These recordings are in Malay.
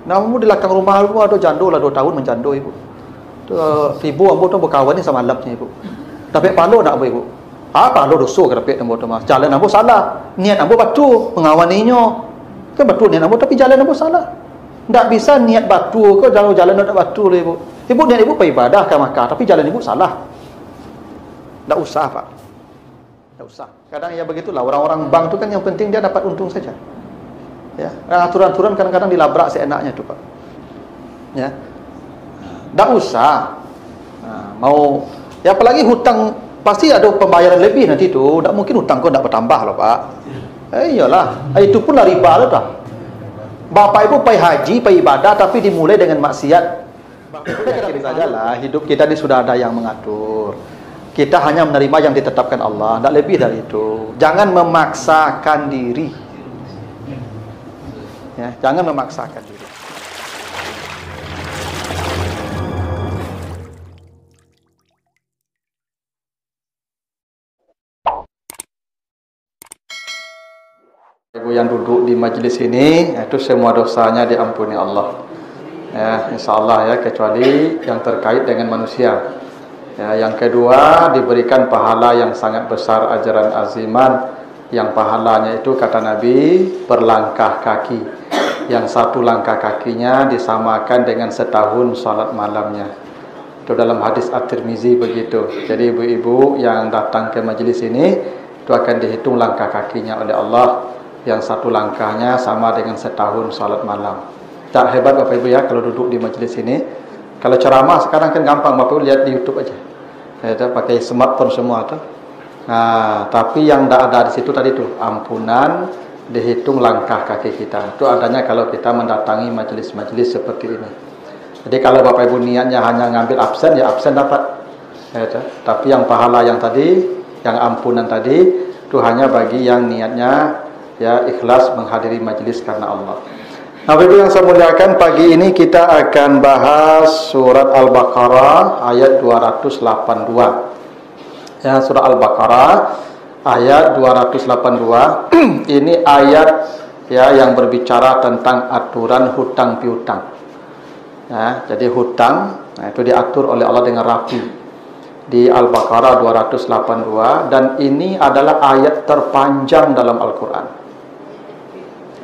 Namun di belakang rumah ibu ada jandul lah 2 tahun menjandul ibu. Ibu ambo tu berkawan ni sama lapnya ibu. Tapi palo nak ibu. Palo dosa ke dapat ambo tu mas. Jalan ambo salah. Niat ambo batu mengawaninya. Kan batu niat ambo tapi jalan ambo salah. Tak bisa niat batu ke jalan nak batu lah ibu. Ibu niat ibu pergi ibadah ke Makkah tapi jalan ibu salah. Tak usah pak. Tak usah. Kadang ya begitulah orang-orang bank tu kan yang penting dia dapat untung saja. Ya, aturan-aturan kadang-kadang dilabrak seenaknya tu pak. Ya, tak usah. Mau, ya apalagi hutang pasti ada pembayaran lebih nanti tu. Tak mungkin hutang kau tak bertambah loh pak. Iyalah, itu pun lah riba lah tak. Bapak ibu pergi haji, pergi ibadah tapi dimulai dengan maksiat. Yakin sajalah hidup kita ni sudah ada yang mengatur. Kita hanya menerima yang ditetapkan Allah, tak lebih dari itu. Jangan memaksakan diri. Ya, jangan memaksakan diri. Ibu yang duduk di majlis ini, itu semua dosanya diampuni Allah. Ya, insyaAllah ya, kecuali yang terkait dengan manusia. Ya, yang kedua, diberikan pahala yang sangat besar, ajaran aziman, yang pahalanya itu kata Nabi berlangkah kaki. Yang satu langkah kakinya disamakan dengan setahun salat malamnya. Itu dalam hadis At-Tirmizi begitu. Jadi ibu-ibu yang datang ke majlis ini, itu akan dihitung langkah kakinya oleh Allah. Yang satu langkahnya sama dengan setahun salat malam. Tak hebat Bapak Ibu ya kalau duduk di majlis ini. Kalau ceramah sekarang kan gampang, Bapak Ibu lihat di YouTube aja. Ya, pakai smartphone semua tu. Nah, tapi yang tak ada di situ tadi tu ampunan, dihitung langkah kaki kita. Itu adanya kalau kita mendatangi majlis-majlis seperti ini. Jadi kalau Bapak Ibu niatnya hanya ngambil absen, ya absen dapat. Ya, tapi yang pahala yang tadi, yang ampunan tadi, itu hanya bagi yang niatnya ya ikhlas menghadiri majlis karena Allah. Nah, Bapak Ibu yang saya muliakan, pagi ini kita akan bahas surat Al-Baqarah ayat 282. Ya, surah Al-Baqarah ayat 282. Ini ayat ya yang berbicara tentang aturan hutang piutang. Ya, jadi hutang itu diatur oleh Allah dengan rapi di Al-Baqarah 282 dan ini adalah ayat terpanjang dalam Al-Qur'an.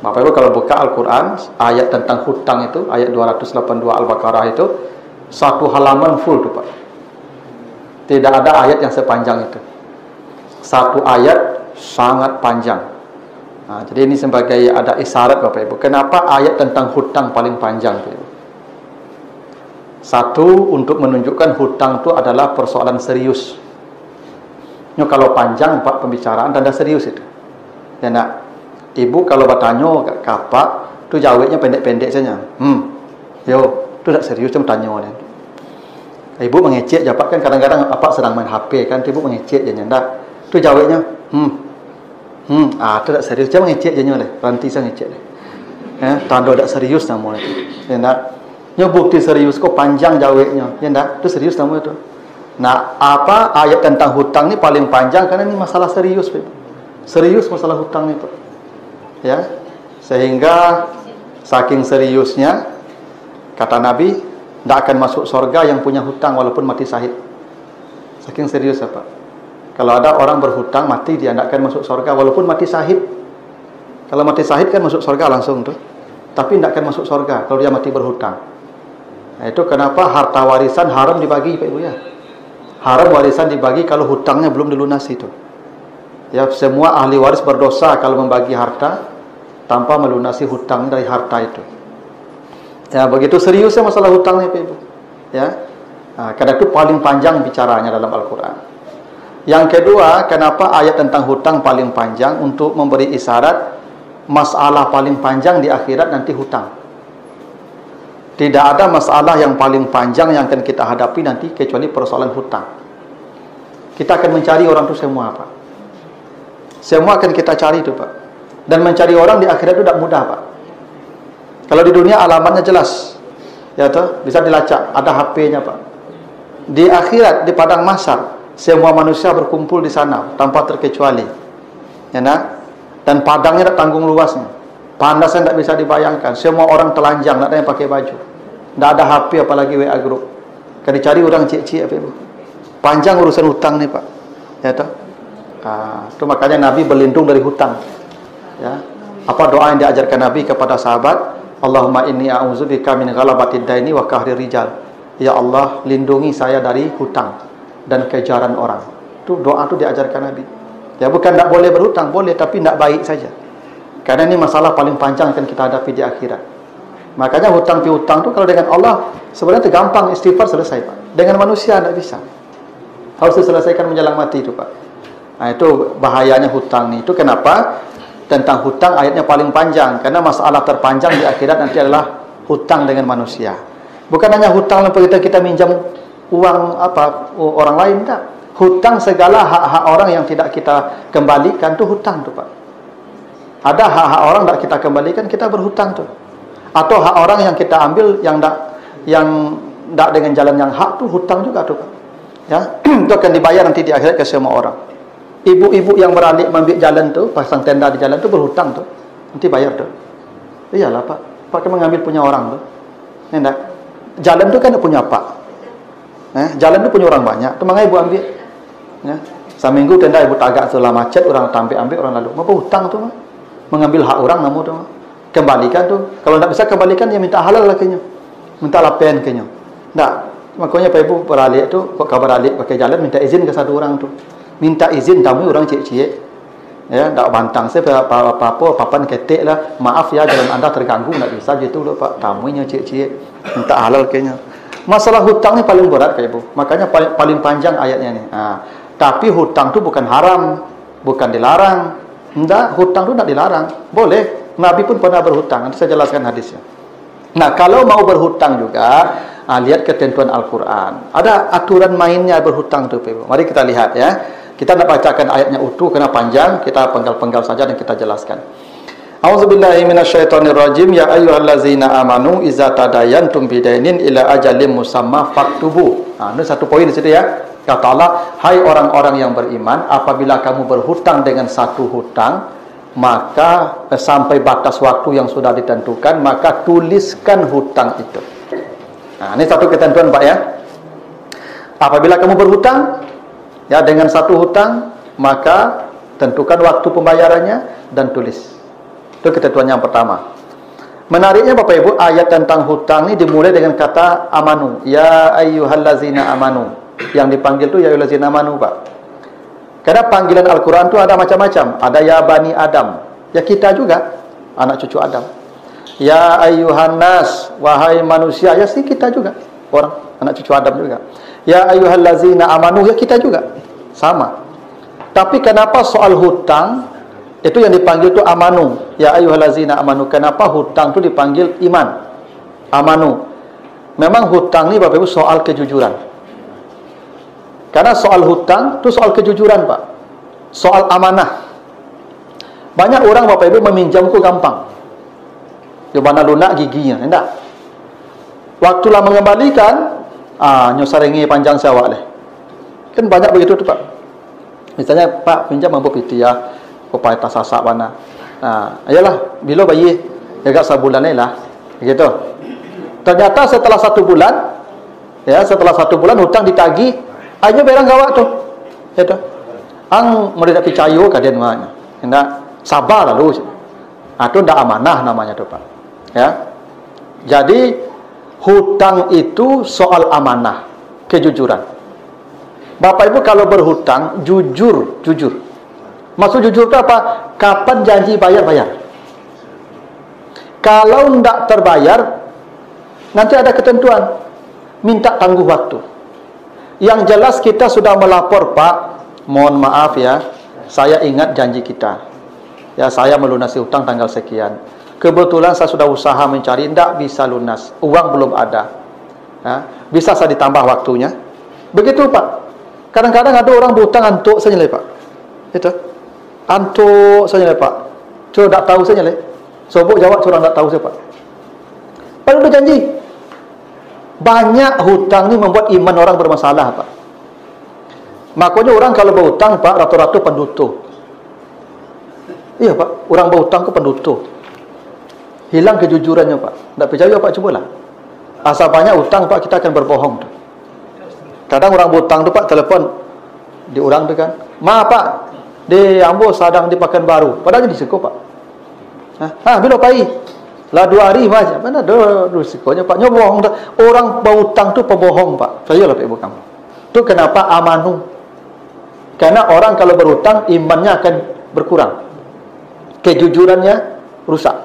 Bapak Ibu kalau buka Al-Qur'an, ayat tentang hutang itu ayat 282 Al-Baqarah itu satu halaman full tuh Pak. Tidak ada ayat yang sepanjang itu. Satu ayat sangat panjang. Nah, jadi ini sebagai ada isyarat Bapak Ibu. Kenapa ayat tentang hutang paling panjang Bapak Ibu? Satu, untuk menunjukkan hutang itu adalah persoalan serius. Ini kalau panjang Pak pembicaraan tanda serius itu. Ya nak, Ibu kalau bertanya kat kapak, tu jawabnya pendek-pendek saja. Yo, tu tak serius tu bertanya kan. Ibu mengecek jawab kan kadang-kadang apa sedang main HP kan, ibu mengecek je ndak. Tu jawabnya tu tak serius, jangan ngecek je nyole. Ranti saya ngecek deh. Tanda tak serius nama itu. Ya ndak. Nyo bukti serius kok panjang jawabnya. Ya ndak, tu serius nama itu. Nah, apa ayat tentang hutang ni paling panjang karena ini masalah serius, Pak. Serius masalah hutang itu. Ya. Sehingga saking seriusnya kata Nabi, tidak akan masuk surga yang punya hutang walaupun mati syahid. Saking serius apa? Kalau ada orang berhutang mati, dia tidak akan masuk surga walaupun mati syahid. Kalau mati syahid kan masuk surga langsung tuh. Tapi tidak akan masuk surga kalau dia mati berhutang. Nah, itu kenapa harta warisan haram dibagi Pak Ibu ya. Haram warisan dibagi kalau hutangnya belum dilunasi itu. Ya, semua ahli waris berdosa kalau membagi harta tanpa melunasi hutang dari harta itu. Ya, begitu seriusnya masalah hutang ni Pak Ibu. Ya. Nah, karena itu paling panjang bicaranya dalam Al-Qur'an. Yang kedua, kenapa ayat tentang hutang paling panjang? Untuk memberi isyarat masalah paling panjang di akhirat nanti hutang. Tidak ada masalah yang paling panjang yang akan kita hadapi nanti kecuali persoalan hutang. Kita akan mencari orang itu semua Pak. Semua akan kita cari itu Pak. Dan mencari orang di akhirat itu tidak mudah Pak. Kalau di dunia alamatnya jelas, ya toh, bisa dilacak, ada HP-nya Pak. Di akhirat, di padang mahsyar, semua manusia berkumpul di sana tanpa terkecuali. Ya nak? Dan padangnya tak tanggung luasnya. Panasnya tak bisa dibayangkan. Semua orang telanjang, tak ada yang pakai baju. Tak ada HP apalagi WA group. Kalau dicari orang cik-cik apa ibu. Panjang urusan hutang ni Pak. Ya toh? Itu makanya Nabi berlindung dari hutang. Ya. Apa doa yang diajarkan Nabi kepada sahabat? Allahumma inni a'udzubika min ghalabatid daini wa qahrir rijal. Ya Allah, lindungi saya dari hutang dan kejaran orang. Itu doa itu diajarkan Nabi. Ya, bukan tak boleh berhutang, boleh, tapi tak baik saja. Karena ini masalah paling panjang yang kita hadapi di akhirat. Makanya hutang piutang tu kalau dengan Allah sebenarnya gampang, istighfar selesai Pak. Dengan manusia tak bisa. Harus diselesaikan menjelang mati itu Pak. Nah, itu bahayanya hutang ni. Itu kenapa tentang hutang ayatnya paling panjang, karena masalah terpanjang di akhirat nanti adalah hutang dengan manusia. Bukan hanya hutang yang kita minjam uang orang lain, tak. Hutang segala hak-hak orang yang tidak kita kembalikan tu hutang tu Pak. Ada hak-hak orang tak kita kembalikan, kita berhutang tu. Atau hak orang yang kita ambil yang tak dengan jalan yang hak tu hutang juga tu Pak. Ya, itu akan dibayar nanti di akhirat ke semua orang. Ibu-ibu yang beralik mengambil jalan tu, pasang tenda di jalan tu berhutang tu. Nanti bayar tu. Iyalah Pak. Pak kan mengambil punya orang tu. Hendak. Jalan tu kan punya Pak. Jalan tu punya orang banyak. Tu makanya ibu ambil. Ya. Seminggu tenda ibu tagak tu lah macet, orang ambil orang lalu. Apa hutang tu? Mengambil hak orang namu tu. Kembalikan tu. Kalau tak bisa kembalikan dia minta halal lah kayaknya. Minta lapen kayaknya. Tak. Makanya Pak Ibu beralik tu, kok beralik pakai jalan minta izin ke satu orang tu. Minta izin tamu orang cik-cik. Ya, tak bantang saya apa-apa papan ketek lah. Maaf ya jalan anda terganggu, tak bisa gitu loh Pak. Tamunya cik-cik minta halal kayaknya. Masalah hutang ni paling berat Pak Ibu. Makanya paling panjang ayatnya ni. Tapi hutang tu bukan haram, bukan dilarang. Enggak, hutang tu tak dilarang. Boleh. Nabi pun pernah berhutang. Nanti saya jelaskan hadisnya. Nah, kalau mau berhutang juga, lihat ketentuan Al-Quran. Ada aturan mainnya berhutang tu Pak Ibu. Mari kita lihat ya. Kita nak bacakan ayatnya utuh karena panjang, kita penggal-penggal saja dan kita jelaskan. A'udzubillahi minasyaitonirrajim. Ya ayyuhallazina amanu idza tadayantum bidainin ila ajalin musamma faktubu. Ini satu poin di situ ya. Kata Allah, hai orang-orang yang beriman, apabila kamu berhutang dengan satu hutang, maka sampai batas waktu yang sudah ditentukan, maka tuliskan hutang itu. Nah, ini satu ketentuan Pak ya. Apabila kamu berhutang ya dengan satu hutang, maka tentukan waktu pembayarannya dan tulis. Itu ketentuan yang pertama. Menariknya Bapak Ibu, ayat tentang hutang ini dimulai dengan kata amanu. Ya ayyuhallazina amanu. Yang dipanggil tu ya ayyuhallazina amanu Pak. Karena panggilan Al-Quran tu ada macam-macam. Ada ya bani Adam. Ya kita juga, anak cucu Adam. Ya ayyuhan nas, wahai manusia. Ya sih kita juga, orang anak cucu Adam juga. Ya ayyuhallazina amanu, ya kita juga, sama. Tapi kenapa soal hutang itu yang dipanggil itu amanu? Ya ayyuhallazina amanu. Kenapa hutang itu dipanggil iman? Amanu. Memang hutang ini Bapak Ibu soal kejujuran. Karena soal hutang itu soal kejujuran Pak. Soal amanah. Banyak orang Bapak Ibu meminjamku gampang. Di mana lunak giginya, enggak. Waktu lah mengembalikan, nyosarengi panjang sawak leh. Kan banyak begitu tu Pak. Misalnya Pak pinjam mampu piti ya, kopai tas sasak mana. Ayalah, bila bayi jaga sebulan lah, gitu. Ternyata setelah 1 bulan, ya setelah 1 bulan hutang ditagih, aja barang gawak tu, gitu. Ang mulai tak percaya kalian maknya, hendak sabar lalu. Itu ndak amanah namanya tu Pak. Ya, jadi hutang itu soal amanah, kejujuran. Bapak Ibu kalau berhutang jujur. Maksud jujur itu apa? Kapan janji bayar. Kalau tidak terbayar, nanti ada ketentuan, minta tangguh waktu. Yang jelas kita sudah melapor Pak, mohon maaf ya, saya ingat janji kita. Ya saya melunasi hutang tanggal sekian. Kebetulan saya sudah usaha mencari, tidak bisa lunas, uang belum ada. Ya, bisa saya ditambah waktunya? Begitu Pak. Kadang-kadang ada orang berhutang antuk saja Pak. Itu antuk saja Pak. Cuma tak tahu saja Sobok jawab curang tak tahu saja Pak. Padahal udah janji. Banyak hutang ni membuat iman orang bermasalah Pak. Makanya orang kalau berhutang Pak, rata-rata pendutuh. Iya Pak, orang berhutang ke pendutuh. hilang kejujurannya Pak. Tak percaya Pak, cubalah. Asal banyak hutang Pak, kita akan berbohong tu. Kadang orang berhutang tu Pak, telefon di orang tu kan, "Ma Pak, di Ambo sedang di Pekanbaru." Padahal di Seko Pak. Bila pai? Lah 2 hari macam mana ada risikonya Pak. Nyobohong dah. Orang berhutang tu pembohong Pak. Percayalah Pak Ibu kamu. Tu kenapa amanu? Karena orang kalau berhutang imannya akan berkurang. Kejujurannya rusak.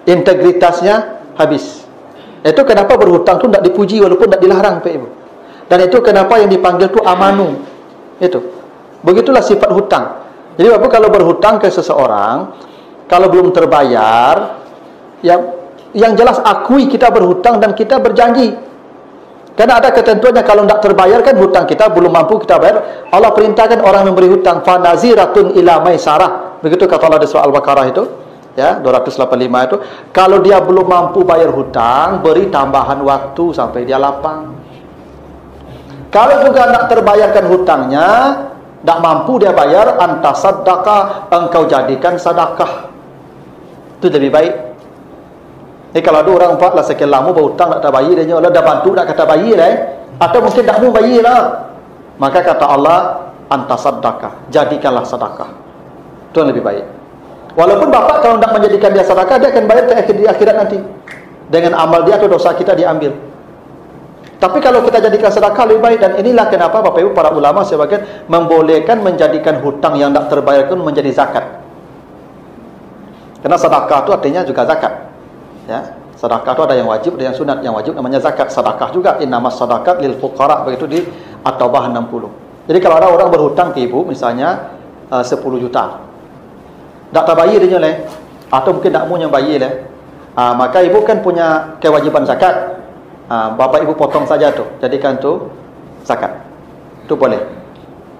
Integritasnya habis. Itu kenapa berhutang tu tidak dipuji walaupun tidak dilarang Pak Ibu. Dan itu kenapa yang dipanggil tu amanu. Itu. Begitulah sifat hutang. Jadi Bapak kalau berhutang ke seseorang, kalau belum terbayar, yang jelas akui kita berhutang dan kita berjanji. Karena ada ketentuannya, kalau tidak terbayar kan hutang kita belum mampu kita bayar. Allah perintahkan orang memberi hutang, fa naziratun ila maisarah. Begitu kata Allah di surah Al-Baqarah itu, ya, 285 itu. Kalau dia belum mampu bayar hutang, beri tambahan waktu sampai dia lapang. Kalau juga nak terbayarkan hutangnya, tak mampu dia bayar, antasaddaqah, engkau jadikan sedekah. Itu lebih baik. Kalau ada orang Pak lah sekian lama berhutang tak terbayar dia, Allah dah bantu tak kata bayar atau mungkin tak mau bayar lah. Maka kata Allah, antasaddaqah, jadikanlah sedekah. Itu yang lebih baik. Walaupun Bapak kalau tak menjadikan dia sedekah, dia akan bayar di akhirat nanti. Dengan amal dia atau dosa kita diambil. Tapi kalau kita jadikan sedekah lebih baik. Dan inilah kenapa Bapak Ibu para ulama sebagian membolehkan menjadikan hutang yang tak terbayar itu menjadi zakat. Karena sedekah itu artinya juga zakat. Ya, sedekah itu ada yang wajib, ada yang sunat. Yang wajib namanya zakat. Sedekah juga innamas sadaqat lil fuqara, begitu di At-Taubah 60. Jadi kalau ada orang berhutang ke ibu misalnya 10 juta. Tak terbayar dia leh, atau mungkin tak mau yang bayar leh. Maka ibu kan punya kewajiban zakat. Bapak ibu potong saja tu, jadikan tu zakat. Itu boleh.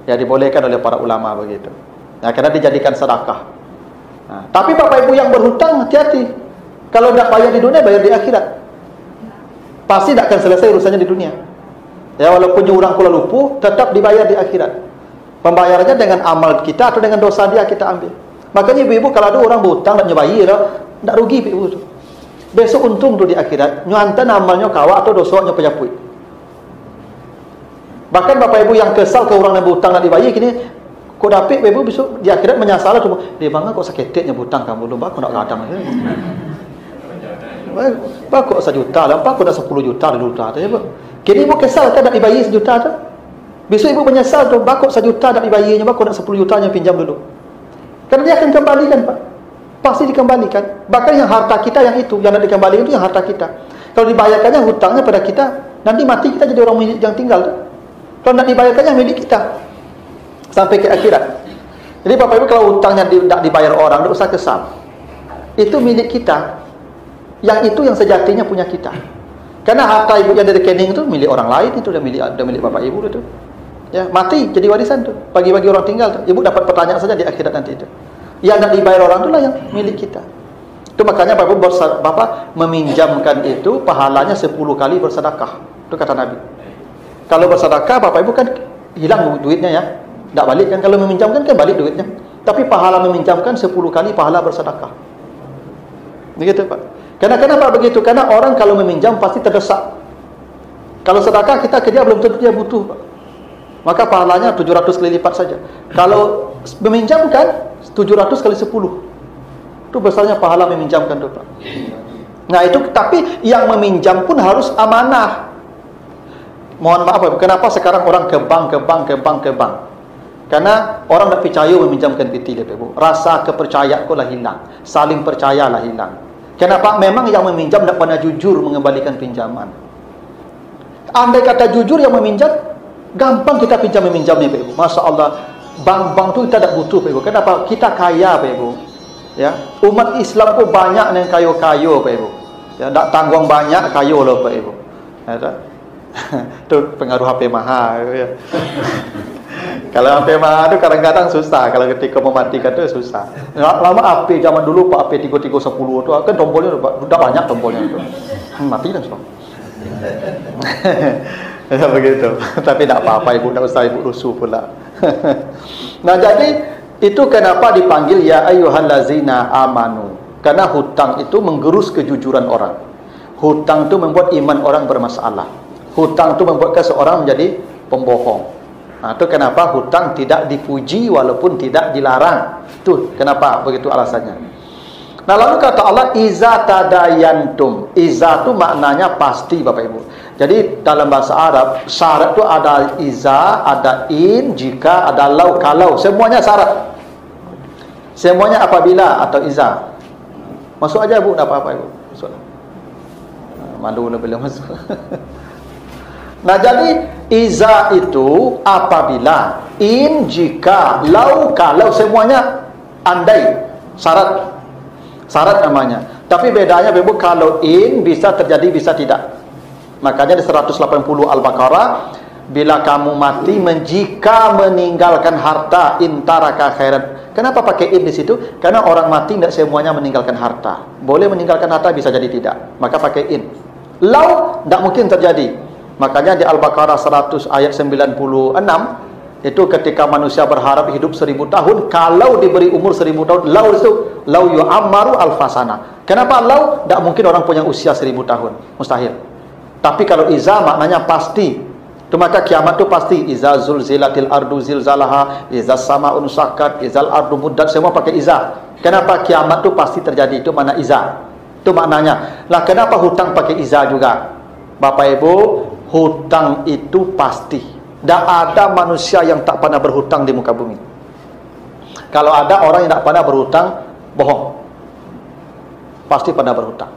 Ya, dibolehkan oleh para ulama begitu. Ya, karena dijadikan sedekah. Tapi bapak ibu yang berhutang hati-hati. Kalau tidak bayar di dunia, bayar di akhirat. Pasti tidak akan selesai urusannya di dunia. Ya, walaupun orang Kuala Lumpur, tetap dibayar di akhirat. Pembayarannya dengan amal kita atau dengan dosa dia kita ambil. Makanya ibu-ibu kalau ada orang berhutang dan bayar, tidak rugi ibu tu. Besok untung tu di akhirat. Nyuantan amalnya kawa atau dosanya penyapui. Bahkan bapak ibu yang kesal ke orang yang berhutang dan dibayar, kini kau dapat ibu besok di akhirat menyesal tu. Dia bangga kau sakitnya berhutang kamu belum, aku nak kadang. Pak kok 1 juta lah, Pak kok dah 10 juta dulu tu. Kini ibu kesal kan nak dibayar 1 juta tu. Besok ibu menyesal tu, Pak kok 1 juta nak dibayarnya, Pak kok nak 10 juta yang pinjam dulu. Karena dia akan kembalikan Pak. Pasti dikembalikan. Bahkan yang harta kita yang itu, yang nak dikembalikan itu yang harta kita. Kalau dibayarkannya hutangnya pada kita, nanti mati kita jadi orang yang tinggal tu. Kalau nak dibayarkannya milik kita sampai ke akhirat. Jadi Bapak Ibu kalau hutangnya tidak dibayar orang, tidak usah kesal. Itu milik kita. Yang itu yang sejatinya punya kita. Karena harta ibu yang dari rekening itu milik orang lain, itu udah milik Bapak Ibu itu. Ya, mati jadi warisan tu. Bagi-bagi orang tinggal tu. Ibu dapat pertanyaan saja di akhirat nanti itu. Yang nak dibayar orang itulah yang milik kita. Itu makanya Bapak meminjamkan itu pahalanya 10 kali bersedekah. Itu kata Nabi. Kalau bersedekah Bapak Ibu kan hilang duitnya ya. Tak balik kan, kalau meminjamkan kan balik duitnya. Tapi pahala meminjamkan 10 kali pahala bersedekah. Begitu Pak. Karena kenapa begitu? Karena orang kalau meminjam pasti terdesak. Kalau sedekah kita ke dia belum tentu dia butuh Pak. Maka pahalanya 700 kali lipat saja. Kalau meminjamkan 700 kali 10. Itu besarnya pahala meminjamkan tu Pak. Nah itu, tapi yang meminjam pun harus amanah. Mohon maaf Pak, kenapa sekarang orang ke bank? Karena orang tak percaya meminjamkan PT dia Pak. Rasa kepercayaan kau lah hilang. Saling percayalah hilang. Kenapa? Memang yang meminjam tak pernah jujur mengembalikan pinjaman. Andai kata jujur yang meminjam, gampang kita meminjam ni Pak Ibu. Masya Allah. Bank-bank tu kita tak butuh Pak Ibu. Kenapa? Kita kaya Pak Ibu. Ya, umat Islam tu banyak yang kayo-kayo Pak Ibu. Ya, tak tanggung banyak kayo loh Pak Ibu. Ya, tak? Itu pengaruh HP mahal ya. Kalau HP mahal tu kadang-kadang susah. Kalau ketika mematikan tu susah. Lama HP zaman dulu Pak, HP 3310 tu kan tombolnya sudah banyak tombolnya tu. Mati dah sudah. Ya begitu. Tapi tak apa-apa Ibu, tak usah Ibu rusuh pula. Nah jadi itu kenapa dipanggil ya ayyuhallazina amanu. Karena hutang itu menggerus kejujuran orang. Hutang itu membuat iman orang bermasalah. Hutang itu membuat seseorang menjadi pembohong. Nah, itu kenapa hutang tidak dipuji walaupun tidak dilarang. Itu kenapa begitu alasannya. Nah, lalu kata Allah, iza tadayantum. Iza itu maknanya pasti, Bapak Ibu. Jadi dalam bahasa Arab, syarat itu ada iza, ada in, jika, ada lau, kalau. Semuanya syarat. Semuanya apabila atau iza. Masuk aja, Bu, enggak apa-apa, Ibu. Masuk. Malu belum masuk. Nah, jadi iza itu apabila, in, jika, lau, kalau, semuanya andai, syarat. Syarat namanya. Tapi bedanya, Ibu, kalau in bisa terjadi, bisa tidak. Makanya di 180 Al-Baqarah, bila kamu mati jika meninggalkan harta, intaraka khairan. Kenapa pakai in di situ? Karena orang mati tidak semuanya meninggalkan harta. Boleh meninggalkan harta, bisa jadi tidak. Maka pakai in. Lau tidak mungkin terjadi. Makanya di Al-Baqarah 100 ayat 96, itu ketika manusia berharap hidup 1000 tahun, kalau diberi umur 1000 tahun, lau itu lau yu'ammaru alfasana. Kenapa lau? Tidak mungkin orang punya usia 1000 tahun, mustahil. Tapi kalau iza maknanya pasti. Itu maka kiamat itu pasti. Iza zulzilatil ardu zilzalaha, iza sama'un sakat, izal ardu muddat, semua pakai iza. Kenapa kiamat itu pasti terjadi? Itu makna iza. Itu maknanya. Lah kenapa hutang pakai iza juga? Bapak Ibu, hutang itu pasti. Tidak ada manusia yang tak pernah berhutang di muka bumi. Kalau ada orang yang tak pernah berhutang, bohong. Pasti pernah berhutang.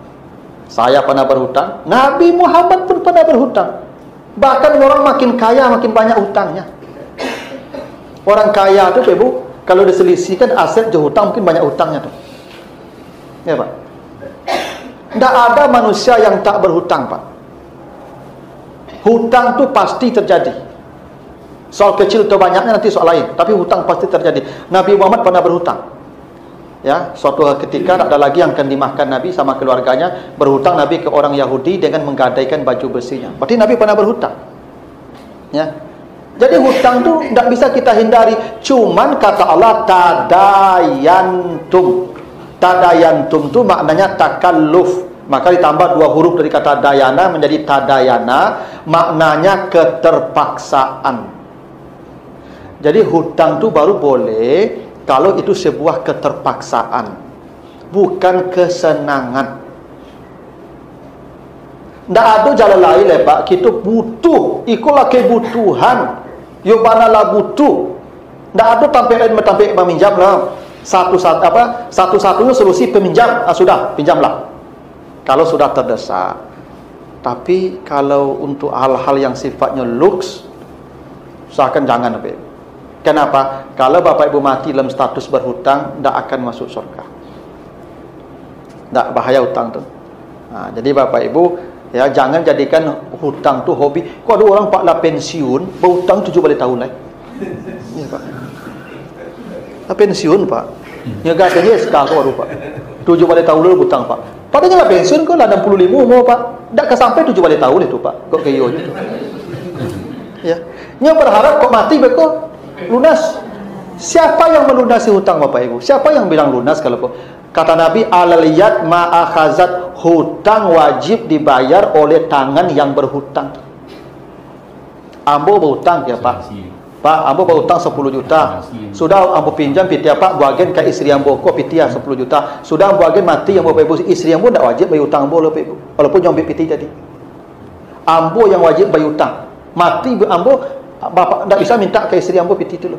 Saya pernah berhutang, Nabi Muhammad pun pernah berhutang. Bahkan orang makin kaya, makin banyak hutangnya. Orang kaya itu, Ibu, kalau diselisihkan aset je hutang, mungkin banyak hutangnya tuh. Ya, Pak. Tidak ada manusia yang tak berhutang, Pak. Hutang itu pasti terjadi. Soal kecil atau banyaknya nanti soal lain, tapi hutang pasti terjadi. Nabi Muhammad pernah berhutang. Ya, suatu ketika tak ada lagi yang akan dimakan Nabi sama keluarganya, berhutang Nabi ke orang Yahudi dengan menggadaikan baju besinya. Berarti Nabi pernah berhutang. Ya. Jadi hutang tu tidak bisa kita hindari. Cuman kata Allah tadayantum. Tadayantum tu maknanya takalluf. Maka ditambah 2 huruf dari kata dayana menjadi tadayana, maknanya keterpaksaan. Jadi hutang tu baru boleh kalau itu sebuah keterpaksaan, bukan kesenangan. Tidak ada jalan lain, Pak. Kita butuh, ikulah kebutuhan. Yobanalah butuh. Tidak ada tampil meminjam lah. Satu-satunya solusi peminjam. Sudah, pinjamlah. Kalau sudah terdesak. Tapi kalau untuk hal-hal yang sifatnya luks, usahakan jangan, Pak. Kenapa? Kalau Bapak Ibu mati dalam status berhutang, tidak akan masuk surga. Tidak, bahaya hutang tu. Nah, jadi Bapak Ibu, ya, jangan jadikan hutang tu hobi. Kok ada orang Pak lah pensiun, berhutang 7 balik tahun lah. Ya, Pak. Lah pensiun, Pak. Ya, katanya sekarang baru, Pak. 7 balik tahun dulu hutang, Pak. Padahal lah pensiun kok lah 65 umur, Pak. Tak sampai 7 balik tahun itu, Pak. Kok kayo itu. Ya. Nya berharap kok mati betul lunas. Siapa yang melunasi hutang, Bapak Ibu? Siapa yang bilang lunas kalau kata Nabi alaliyat ma'akhazat, hutang wajib dibayar oleh tangan yang berhutang. Ambo berhutang ya, Pak. Pak, ambo berhutang 10 juta. Sudah ambo pinjam pitia Pak, buagen ke istri ambo kok pitia 10 juta. Sudah buagen mati yang Bapak Ibu, istri ambo tidak wajib bayar hutang ambo, Bapak Ibu. Walaupun nyombe piti jadi. Ambo yang wajib bayar hutang. Mati ambo, Bapak tidak bisa minta ke istri ambo piti itu loh.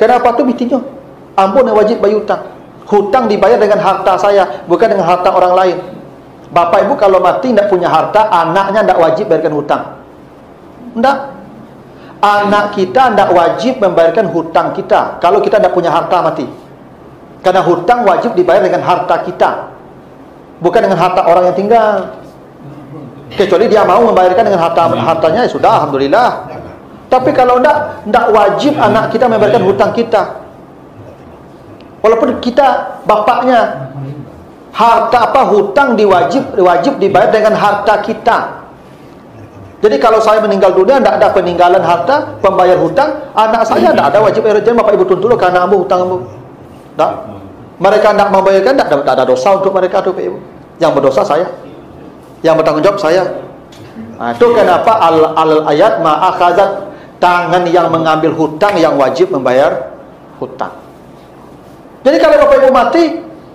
Kenapa tu pitinya? Ambo yang wajib bayar hutang. Hutang dibayar dengan harta saya, bukan dengan harta orang lain. Bapak Ibu kalau mati tidak punya harta, anaknya tidak wajib bayarkan hutang. Tidak. Anak kita tidak wajib membayarkan hutang kita kalau kita tidak punya harta mati. Karena hutang wajib dibayar dengan harta kita, bukan dengan harta orang yang tinggal. Kecuali dia mau membayarkan dengan hartanya, ya sudah, alhamdulillah. Tapi kalau tidak wajib anak kita membayarkan hutang kita. Walaupun kita bapaknya, harta apa hutang diwajib dibayar dengan harta kita. Jadi kalau saya meninggal dunia tidak ada peninggalan harta pembayar hutang, anak saya tidak ada wajib bayar. Jangan Bapak Ibu tuntut dulu karena ambo hutang ambo. Tak. Mereka tidak membayarkan, tidak ada dosa untuk mereka tu, Pak Ibu. Yang berdosa saya, yang bertanggung jawab saya. Itu kenapa ayat ma'akhazat, tangan yang mengambil hutang yang wajib membayar hutang. Jadi kalau Bapak Ibu mati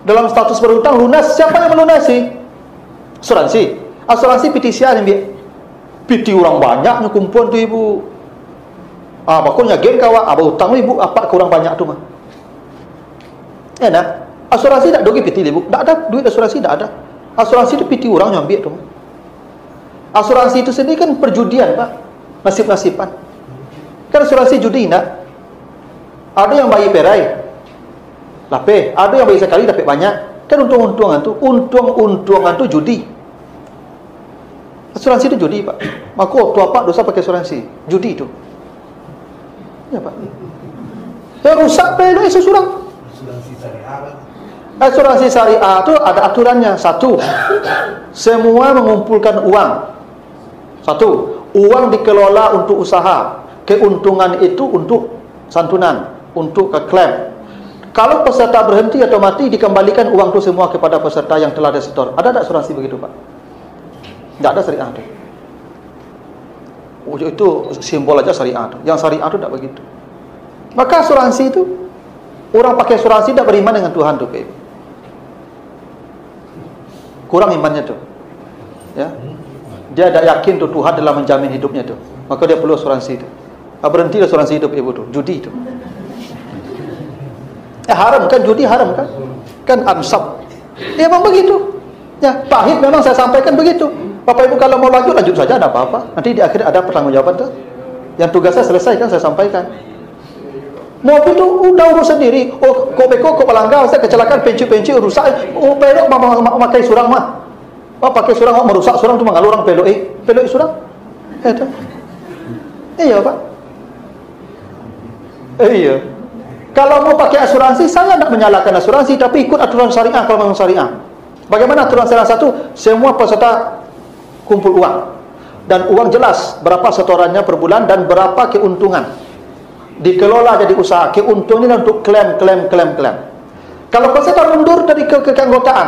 dalam status berhutang, lunas, siapa yang melunasi? Asuransi PTCA yang PT orang banyak kumpul tu Ibu. Bakulnya gen kawan, hutang Ibu apa kurang banyak tu mah. Ya nah, asuransi tak dogi PT Ibu, tak ada duit asuransi, tak ada. Asuransi itu PT orang yang ambil tu. Asuransi itu sendiri kan perjudian, Pak. Nasib-nasiban. Kan asuransi judi tak? Ada yang bayi perai lapeh, ada yang bayi sekali dapat banyak. Kan untung-untungan tu judi. Asuransi itu judi, Pak. Maka tu apa dosa pakai asuransi? Judi itu. Ya, Pak. Yang rusak pelu isu surang. Asuransi syariah itu ada aturannya. Satu, semua mengumpulkan uang. Satu, uang dikelola untuk usaha. Keuntungan itu untuk santunan, untuk klaim. Kalau peserta berhenti atau mati, dikembalikan uang itu semua kepada peserta yang telah disetor. Ada tak asuransi begitu, Pak? Tidak ada syariah itu. Itu simbol aja syariah itu. Yang syariah itu tidak begitu. Maka asuransi itu, orang pakai asuransi tidak beriman dengan Tuhan itu, Pak. Kurang imannya tu, ya. Dia tidak yakin tu Tuhan dalam menjamin hidupnya tu. Maka dia perlu asuransi tu. Berhenti asuransi hidup ibu tu, judi tu. Haram kan, judi haram kan? Kan ansab. Ya memang begitu. Ya, pahit memang saya sampaikan begitu. Bapak Ibu kalau mau lanjut saja, ada apa-apa. Nanti di akhir ada pertanggungjawaban tu. Yang tugas saya selesai kan saya sampaikan. Mobil tu udah urus sendiri. Kok pelanggar, saya kecelakaan, penci rusak. Pelok memakai surang mah. Pakai surang merusak surang tu mengalu orang pelok surang. Itu. Iya, Pak. Iya. Kalau mau pakai asuransi, saya tidak menyalahkan asuransi, tapi ikut aturan syariah kalau memang syariah. Bagaimana aturan syariah? Satu, semua peserta kumpul uang. Dan uang jelas berapa setorannya per bulan dan berapa keuntungan. Dikelola jadi usaha. Keuntungan untuk klaim. Kalau peserta mundur dari keanggotaan,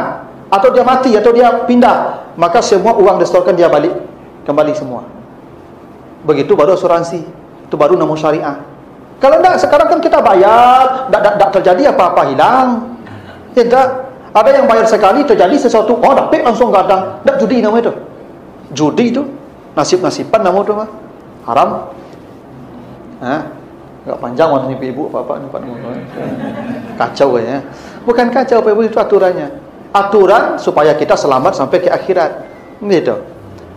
atau dia mati, atau dia pindah, maka semua uang disetorkan dia balik kembali semua. Begitu baru asuransi. Itu baru nama syariah. Kalau tidak, sekarang kan kita bayar, tidak terjadi apa-apa hilang. Tidak. Ada yang bayar sekali, terjadi sesuatu, dapat langsung gadang. Tidak judi nama itu. Judi itu nasib-nasiban nama itu mah. Haram. Agak panjang waktu ni ibu apa-apa ni Pak. Kacau ya. Bukan kacau Pak Ibu, itu aturannya. Aturan supaya kita selamat sampai ke akhirat. Gitu.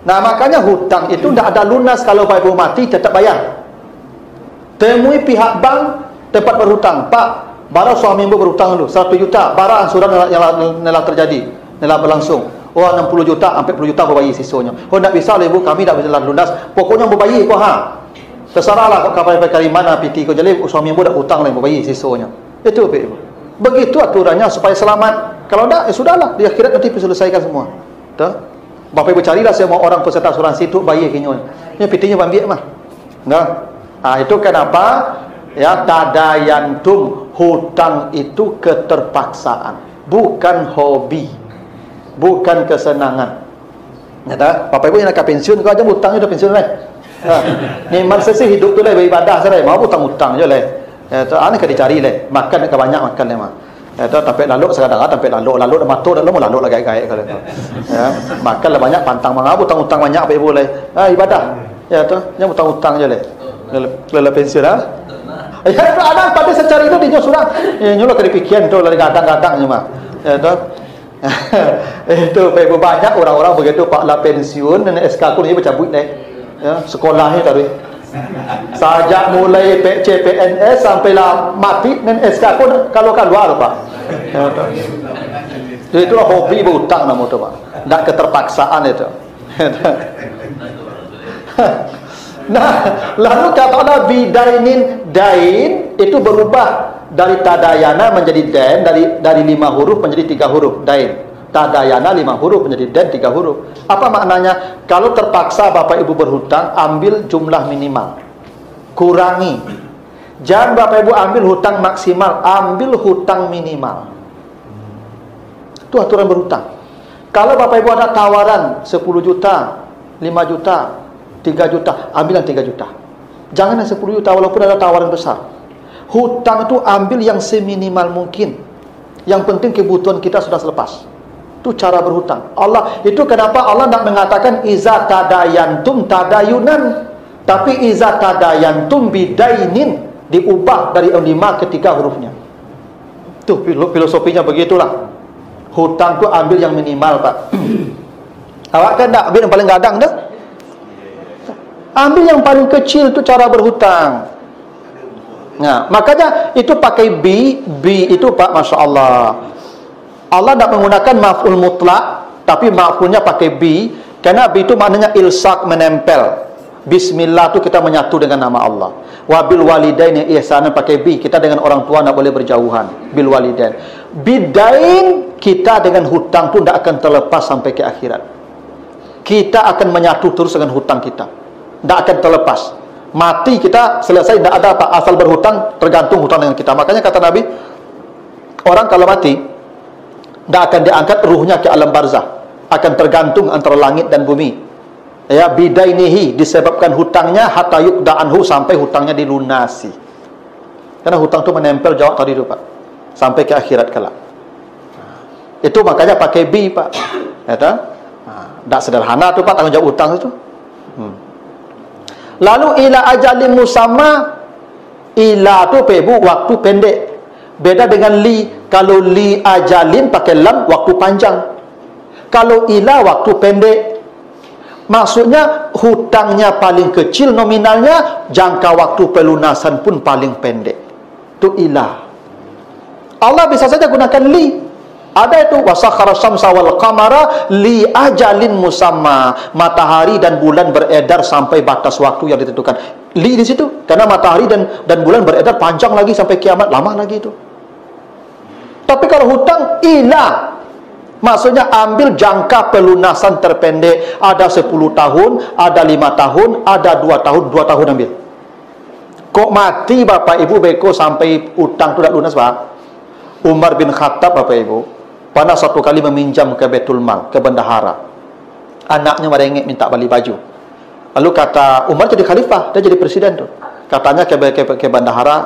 Nah, makanya hutang itu tidak ada lunas kalau Pak Ibu mati tetap bayar. Temui pihak bank tempat berhutang. Pak, bara suami ibu berhutang dulu 100 juta. Bara ansuran yang terjadi, yang berlangsung. 60 juta, sampai 10 juta berbayar sisanya. Tidak bisa lah ibu, kami tidak bisa lunas. Pokoknya berbayar kau terserahlah kau kapal dari mana PT kau jadi suami ibu dah hutang lah berbayar sisanya. Itu ibu. Begitu aturannya supaya selamat. Kalau tidak, sudahlah di akhirat nanti diselesaikan semua. Tuh. Bapak Ibu carilah semua orang peserta asuransi itu bayar kinyonya. Ini PT-nya bambiak mah. Enggak. Itu kenapa ya tadayantum, hutang itu keterpaksaan, bukan hobi, bukan kesenangan. Nyata, Bapak Ibu yang nak pensiun kau aja hutang sudah pensiun lah. Ni masa sih hidup tu lah beribadah saja, mau hutang-hutang je lah. Ya, tu ane kena dicari lah, makan ke banyak makan lah mah. Ya, tu sampai lalu sekarang sampai lalu dah mato dah mau lalu lah gaya-gaya kalau tu. Ya, makan lah banyak pantang mangap hutang-hutang banyak Bapak Ibu lah. Ibadah. Ya tu, yang hutang-hutang je lah. Lelah pensiun lah. Ya tu ada pada secara itu dia surang. Nyulah kedipikian tu lari gadang-gadang je mah. Ya tu. Itu Bapak banyak orang-orang begitu Pak lah pensiun dan SK aku ni bercabut deh. Ya, sekolahnya tadi. Sejak mulai CPNS sampai lah mati dan SK aku kalau keluar Pak. Ya tu. Jadi itulah hobi berhutang nama tu Pak. Tak keterpaksaan itu. Nah, lalu katakanlah bidainin, dain itu berubah dari tadayana menjadi dain, dari 5 huruf menjadi 3 huruf. Dain, tadayana 5 huruf menjadi dain 3 huruf. Apa maknanya? Kalau terpaksa Bapak Ibu berhutang, ambil jumlah minimal, kurangi. Jangan Bapak Ibu ambil hutang maksimal, ambil hutang minimal. Itu aturan berhutang. Kalau Bapak Ibu ada tawaran 10 juta, 5 juta, 3 juta, ambil yang 3 juta. Jangan yang 10 juta walaupun ada tawaran besar. Hutang itu ambil yang seminimal mungkin. Yang penting kebutuhan kita sudah selepas. Itu cara berhutang. Allah, itu kenapa Allah tidak mengatakan iza tadayantum tadayunan, tapi iza tadayantum bidainin, diubah dari 5 ke 3 hurufnya. Tuh filosofinya begitulah. Hutang tu ambil yang minimal, Pak. Awak kan tak ambil yang paling gadang dah. Ambil yang paling kecil, tu cara berhutang. Nah, makanya itu pakai B itu Pak, Masya Allah. Allah tak menggunakan maf'ul mutlak, tapi maf'ulnya pakai B, karena B itu maknanya ilsak, menempel. Bismillah tu kita menyatu dengan nama Allah. Wabil walidain ihsanan pakai bi, kita dengan orang tua tak boleh berjauhan. Bil walidain. Bidain, kita dengan hutang tu tidak akan terlepas sampai ke akhirat. Kita akan menyatu terus dengan hutang kita, tidak akan terlepas. Mati kita selesai, tidak ada apa, asal berhutang, tergantung hutang dengan kita. Makanya kata Nabi, orang kalau mati tidak akan diangkat ruhnya ke alam barzah, akan tergantung antara langit dan bumi. Ya, bidainihi, disebabkan hutangnya, hatta yuqda anhu, sampai hutangnya dilunasi. Karena hutang itu menempel, jawab tadi itu Pak, sampai ke akhirat kelak. Itu makanya pakai bi Pak. Ya tak? Tak sederhana tu Pak, tanggung jawab hutang itu. Lalu ila ajalin musamma, ila tu pebu waktu pendek. Beda dengan li. Kalau li ajalin pakai lam, waktu panjang. Kalau ila waktu pendek. Maksudnya hutangnya paling kecil nominalnya, jangka waktu pelunasan pun paling pendek. Itu ilah. Allah bisa saja gunakan li. Ada itu wasakhara syamsa wal qamara li ajalin musamma. Matahari dan bulan beredar sampai batas waktu yang ditentukan. Li di situ karena matahari dan bulan beredar panjang lagi sampai kiamat, lama lagi itu. Tapi kalau hutang ilah, maksudnya ambil jangka pelunasan terpendek. Ada 10 tahun, ada 5 tahun, ada 2 tahun, 2 tahun ambil. Kok mati Bapak Ibu beko sampai utang tidak lunas Pak? Umar bin Khattab Bapak Ibu pernah satu kali meminjam ke Baitul Mal, ke bendahara. Anaknya merengek minta beli baju. Lalu kata Umar jadi khalifah, dia jadi presiden tuh. Katanya ke bendahara,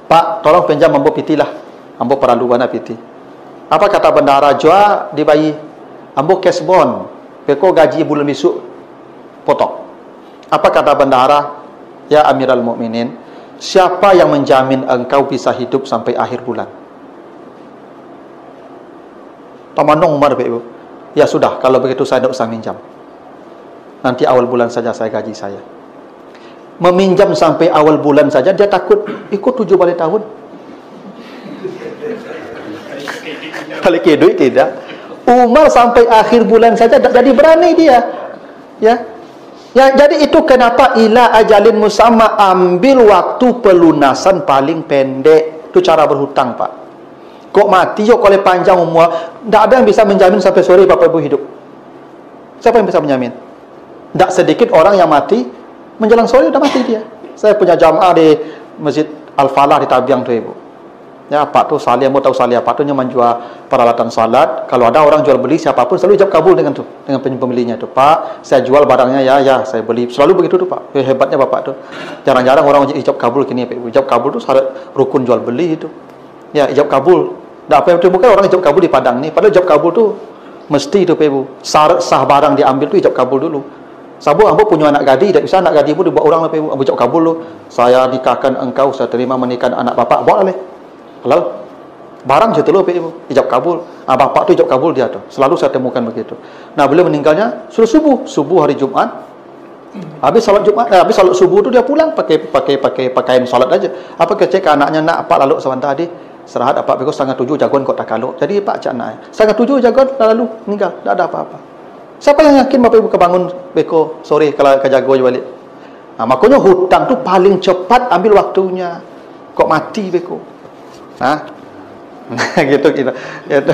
Pak tolong pinjam ambo piti lah, ambo perlu bana piti. Apa kata bendahara? Jua dibayi ambo cash bond, beko gaji bulan besok potong. Apa kata bendahara? Ya Amiral Mukminin, siapa yang menjamin engkau bisa hidup sampai akhir bulan? Tamanong Umar Ibu. Ya sudah, kalau begitu saya tidak usah minjam. Nanti awal bulan saja saya gaji saya. Meminjam sampai awal bulan saja dia takut ikut 7 balik tahun. Balik ke duit tidak. Umar sampai akhir bulan saja jadi berani dia. Ya. Ya, jadi itu kenapa ila ajalin musamma, ambil waktu pelunasan paling pendek. Itu cara berhutang Pak. Kok mati yo kalau panjang umur, tidak ada yang bisa menjamin sampai sore Bapak Ibu hidup. Siapa yang bisa menjamin? Tidak sedikit orang yang mati menjelang sore sudah mati dia. Saya punya jamaah di Masjid Al-Falah di Tabiang tu Ibu. Ya, Pak tu salih, mau tahu salih apa tu yang menjual peralatan salat. Kalau ada orang jual beli siapapun selalu ijab kabul dengan tu, dengan pembelinya tu. Pak, saya jual barangnya ya saya beli. Selalu begitu tu Pak. Hebatnya Bapak tu. Jarang-jarang orang ijab kabul kini Pak Ibu. Ijab kabul tu syarat rukun jual beli itu. Ya, ijab kabul. Tak apa itu bukan orang ijab kabul di Padang ni. Padahal ijab kabul tu mesti tu Pak Ibu. Syarat sah barang diambil tu ijab kabul dulu. Sabu ambo punya anak gadi, tak bisa anak gadi pun dibuat orang Pak Ibu. Ambo ijab kabul tu. Saya nikahkan engkau, saya terima menikahkan anak bapak. Buat boleh. Halal. Barang je tu Pak Ibu. Ijab kabul. Bapak tu ijab kabul dia tu. Selalu saya temukan begitu. Nah, beliau meninggalnya sudah subuh hari Jumat. Habis salat Jumat, habis salat subuh tu dia pulang pakai pakaian salat aja. Apa kecek anaknya nak apa lalu sebentar tadi. Serahat apa beko 6:30 jagoan kok tak kalau. Jadi Pak cak nak 6:30 jagoan lalu meninggal, tak ada apa-apa. Siapa yang yakin Bapak Ibu kebangun beko sore kalau ke jago balik? Nah, makanya hutang tu paling cepat ambil waktunya. Kok mati beko. Nah, gitu kita. Itu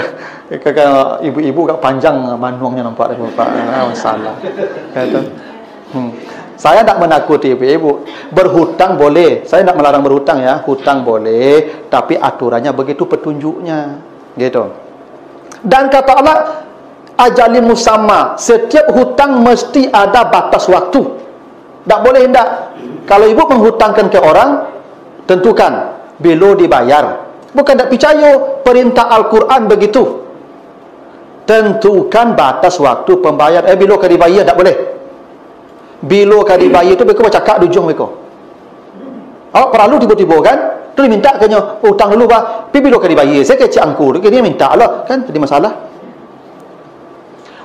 kakak ibu-ibu gak panjang manuangnya nampak Bapak. Masalah. Kata. Saya tak menakuti ibu. Berhutang boleh. Saya tak melarang berhutang ya. Hutang boleh, tapi aturannya begitu petunjuknya. Gitu. Dan kata Allah, ajalin musamma, setiap hutang mesti ada batas waktu. Tak boleh hendak. Kalau ibu menghutangkan ke orang, tentukan bila dibayar. Bukan tak percaya, perintah Al-Quran begitu. Tentukan batas waktu pembayar. Bila kau dibayar, tak boleh. Bila kau dibayar tu, mereka bercakap di ujung mereka. Awak perlu tiba-tiba kan, tu dia minta kena hutang dulu bah. Tapi bila kau dibayar, saya kecik angku, dia minta lah, kan jadi masalah.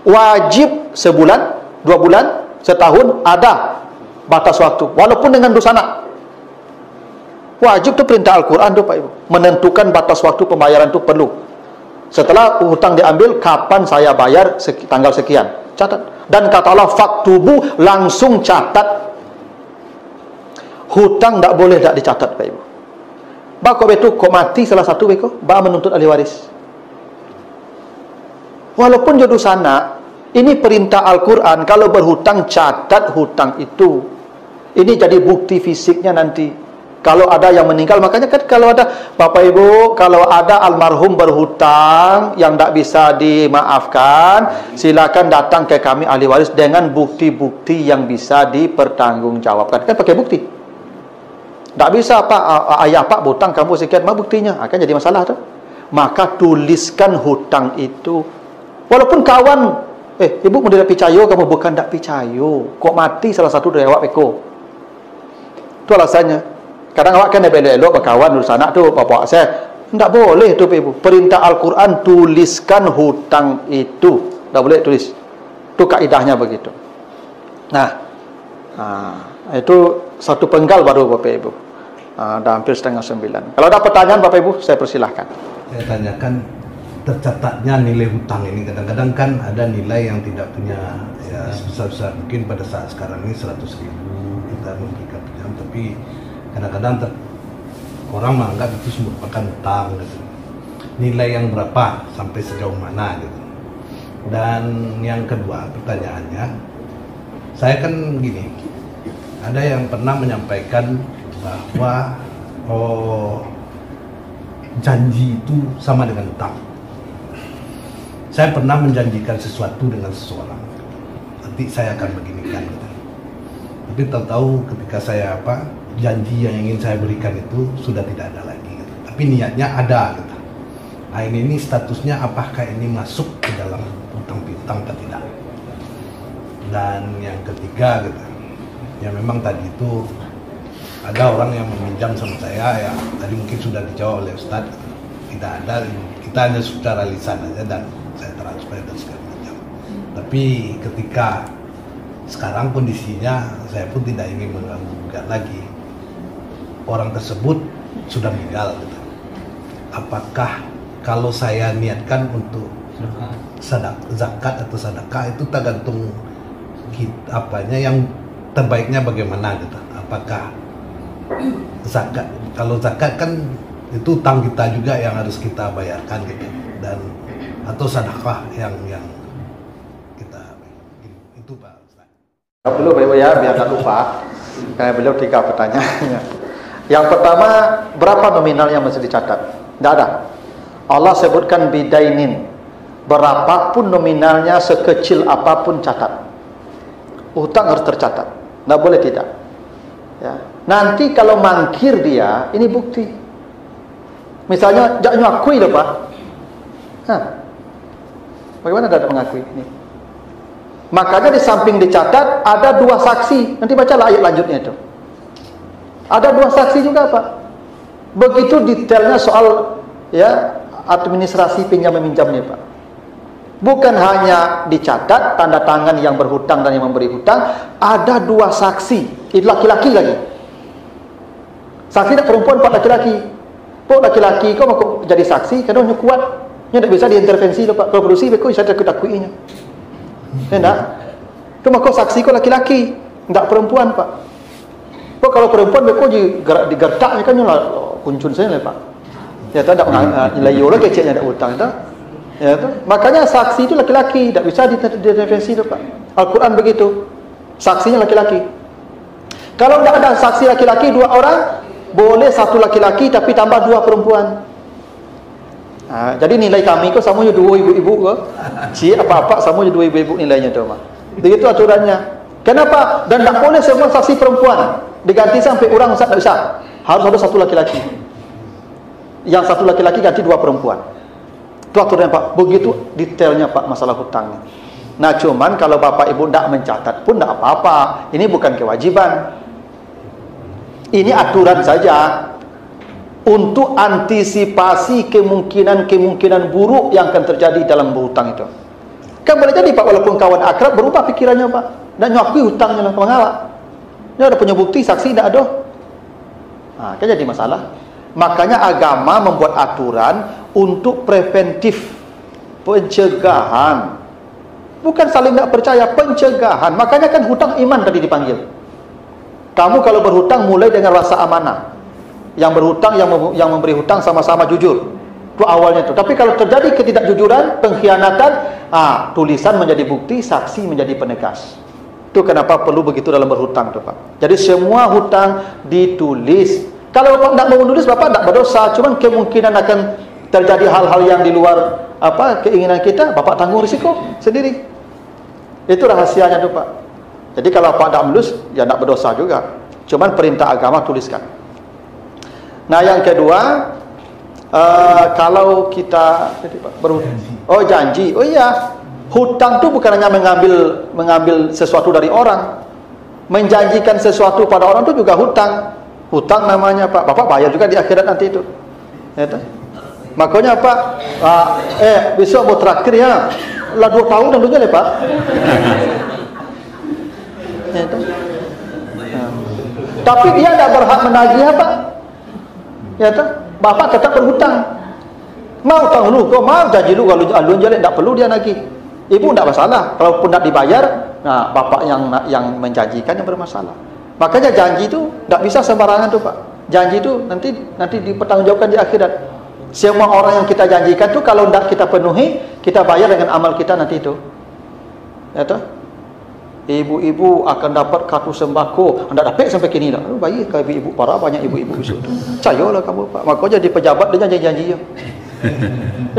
Wajib sebulan, 2 bulan, setahun ada batas waktu, walaupun dengan dosa anak. Wajib tu perintah Al-Quran tu Pak Ibu. Menentukan batas waktu pembayaran tu perlu. Setelah hutang diambil, kapan saya bayar, tanggal sekian, catat. Dan kata Allah, faktubu, langsung catat. Hutang tak boleh tak dicatat Pak Ibu. Bako betu kok mati salah satu beko, ba menuntut ahli waris. Walaupun jodoh sana, ini perintah Al-Quran, kalau berhutang catat hutang itu. Ini jadi bukti fisiknya nanti. Kalau ada yang meninggal, makanya kan kalau ada Bapak Ibu, kalau ada almarhum berhutang yang tak bisa dimaafkan, silakan datang ke kami ahli waris dengan bukti-bukti yang bisa dipertanggungjawabkan. Kan pakai bukti. Tak bisa Pak, ayah Pak berhutang kamu sekian, mana buktinya? Akan jadi masalah tu. Maka tuliskan hutang itu. Walaupun kawan, ibu mau tidak percaya, kamu bukan tak percaya. Kok mati salah satu dari awak beko. Itu alasannya. Kadang awak kan elok-elok berkawan dulu anak tu, bapak saya. Tak boleh tu ibu. Perintah Al-Quran, tuliskan hutang itu. Tak boleh tulis. Itu kaidahnya begitu. Nah, itu satu penggal baru Bapak Ibu. Dah hampir 8:30. Kalau ada pertanyaan Bapak Ibu, saya persilahkan. Saya tanyakan, tercatatnya nilai hutang ini kadang-kadang kan ada nilai yang tidak punya ya sebesar-besar. Mungkin pada saat sekarang ini 100.000 kita memberikan pinjam, tapi kadang-kadang orang menganggap itu merupakan hutang gitu. Nilai yang berapa, sampai sejauh mana gitu. Dan yang kedua pertanyaannya, saya kan gini, ada yang pernah menyampaikan bahwa janji itu sama dengan hutang. Saya pernah menjanjikan sesuatu dengan seseorang, nanti saya akan beginikan gitu. Tapi tahu-tahu ketika saya janji yang ingin saya berikan itu sudah tidak ada lagi gitu. Tapi niatnya ada gitu. Nah ini statusnya apakah ini masuk ke dalam hutang piutang atau tidak? Dan yang ketiga gitu, ya memang tadi itu ada orang yang meminjam sama saya, ya tadi mungkin sudah dijawab oleh Ustadz, tidak ada, kita hanya secara lisan aja dan saya transfer dan segala macam. Tapi ketika sekarang kondisinya saya pun tidak ingin mengganggu lagi, orang tersebut sudah meninggal gitu. Apakah kalau saya niatkan untuk zakat atau sedekah itu tergantung apanya yang terbaiknya bagaimana gitu. Apakah zakat, kalau zakat kan itu utang kita juga yang harus kita bayarkan gitu, dan atau sedekah yang kita itu Pak Ustaz. Dulu Bapak ya, biar tak lupa. Karena beliau 3 pertanyaannya. Yang pertama, berapa nominal yang mesti dicatat? Tidak ada. Allah sebutkan bidainin. Berapapun nominalnya, sekecil apapun catat. Hutang harus tercatat. Tidak boleh tidak. Ya. Nanti kalau mangkir dia, ini bukti. Misalnya, jangan mengakui loh Pak. Bagaimana ada mengakui ini? Makanya di samping dicatat ada 2 saksi. Nanti bacalah ayat lanjutnya itu. Ada 2 saksi juga Pak. Begitu detailnya soal ya administrasi pinjam meminjamnya Pak. Bukan hanya dicatat tanda tangan yang berhutang dan yang memberi hutang, ada 2 saksi. Itu laki-laki lagi. Saksi tak perempuan, Pak laki-laki. Pak laki-laki kau mau jadi saksi, kadang kuat. Nya tak bisa diintervensi loh Pak. Kalau produksi kau bisa takut-takuinya. Tidak. Itu maka saksi kau laki-laki, tidak perempuan Pak. Kok kalau perempuan kau digertaknya kan nyolah kuncun saya Pak. Ya tak ada layu lagi kecilnya ada utang itu. Ya tu. Makanya saksi itu laki-laki, tidak bisa diintervensi loh Pak. Al-Quran begitu. Saksinya laki-laki. Kalau tidak ada saksi laki-laki 2 orang, boleh 1 laki-laki tapi tambah 2 perempuan. Jadi nilai kami kok sama je 2 ibu-ibu ke. Cik apa-apa sama je 2 ibu-ibu nilainya tu, Mak. Begitu aturannya. Kenapa? Dan tak boleh semua saksi perempuan. Diganti sampai orang Ustaz tak bisa. Harus ada satu laki-laki. Yang satu laki-laki ganti 2 perempuan. Itu aturannya, Pak. Begitu detailnya, Pak, masalah hutangnya. Nah, cuman kalau bapak ibu tak mencatat pun tak apa-apa. Ini bukan kewajiban. Ini aturan saja. Untuk antisipasi kemungkinan-kemungkinan buruk yang akan terjadi dalam berhutang itu. Kan boleh jadi, Pak, walaupun kawan akrab berubah pikirannya, Pak. Dan nyakui hutangnya lah, mengapa? Dia ada punya bukti, saksi tak ada. Kan jadi masalah. Makanya agama membuat aturan untuk preventif, pencegahan. Bukan saling tak percaya, pencegahan. Makanya kan hutang iman tadi dipanggil. Kamu kalau berhutang mulai dengan rasa amanah. Yang berhutang, yang memberi hutang sama-sama jujur. Itu awalnya itu. Tapi kalau terjadi ketidakjujuran, pengkhianatan, tulisan menjadi bukti, saksi menjadi penegas. Itu kenapa perlu begitu dalam berhutang tu, Pak. Jadi semua hutang ditulis. Kalau Bapak tidak mau menulis, Bapak tidak berdosa. Cuman kemungkinan akan terjadi hal-hal yang di luar keinginan kita, Bapak tanggung risiko sendiri. Itu rahasianya tu, Pak. Jadi kalau Bapak tidak menulis, ya tidak berdosa juga. Cuman perintah agama tuliskan. Nah, yang kedua, kalau kita janji. Oh iya, hutang tu bukan hanya mengambil sesuatu dari orang. Menjanjikan sesuatu pada orang tu juga hutang. Hutang namanya, Pak. Bapak bayar juga di akhirat nanti itu. Ya, makanya, Pak, besok mau traktir ya. Lah 2 tahun tentunya le, Pak. Ya, tapi dia tidak berhak menagih, Pak. Ya, Bapak tetap berhutang. Mau hutang lu, kau mau janji lu, kalau alun jelek tak perlu dia nagih. Ibu tak masalah. Kalaupun tak dibayar, bapak yang menjanjikan yang bermasalah. Makanya janji itu tak bisa sembarangan tu, Pak. Janji itu nanti dipertanggungjawabkan di akhirat. Semua orang yang kita janjikan tu kalau tak kita penuhi, kita bayar dengan amal kita nanti itu. Ya tu? Ibu-ibu akan dapat kartu sembako. Anda dapat sampai kini lah. Baik ke ibu-ibu, para banyak ibu-ibu besok tu. Percayalah kamu, Pak. Makanya jadi pejabat dia janji-janji ya.